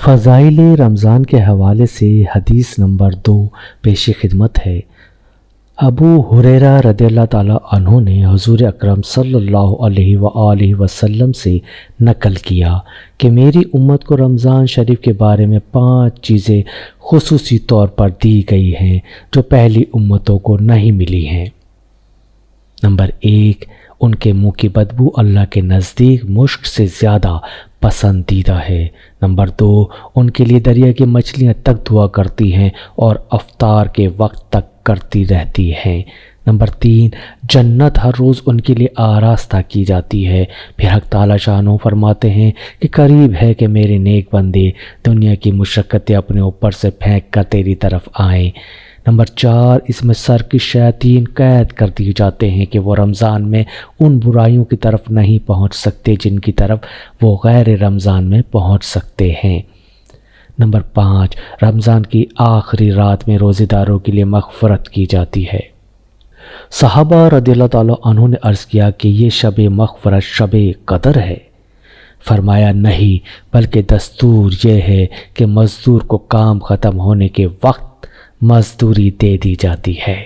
فضائل رمضان کے حوالے سے حدیث نمبر 2 پیش خدمت ہے۔ ابو ہریرہ رضی اللہ تعالیٰ عنہ نے حضور اکرم صلی اللہ علیہ وآلہ وسلم سے نقل کیا کہ میری امت کو رمضان شریف کے بارے میں 5 چیزیں خصوصی طور پر دی گئی ہیں جو پہلی امتوں کو نہیں ملی ہیں۔ نمبر 1، ان کے منہ کی بدبو اللہ کے نزدیک مشک سے زیادہ پسندیدہ ہے۔ نمبر 2، ان کے لیے دریا کی مچھلیاں تک دعا کرتی ہیں اور افطار کے وقت تک کرتی رہتی ہیں۔ نمبر 3، جنت ہر روز ان کے لیے آراستہ کی جاتی ہے۔ پھر حق تعالیٰ شانہ فرماتے ہیں کہ قریب ہے کہ میرے نیک بندے دنیا کی مشقتیں اپنے اوپر سے پھینک کر تیری طرف آئیں۔ نمبر 4، اس میں سر کی شیاطین قید کر دیے جاتے ہیں کہ وہ رمضان میں ان برائیوں کی طرف نہیں پہنچ سکتے جن کی طرف وہ غیر رمضان میں پہنچ سکتے ہیں۔ نمبر 5، رمضان کی آخری رات میں روزے داروں کے لیے مغفرت کی جاتی ہے۔ صحابہ رضی اللہ تعالیٰ عنہ نے عرض کیا کہ یہ شب مغفرت شب قدر ہے؟ فرمایا نہیں، بلکہ دستور یہ ہے کہ مزدور کو کام ختم ہونے کے وقت مزدوری دے دی جاتی ہے۔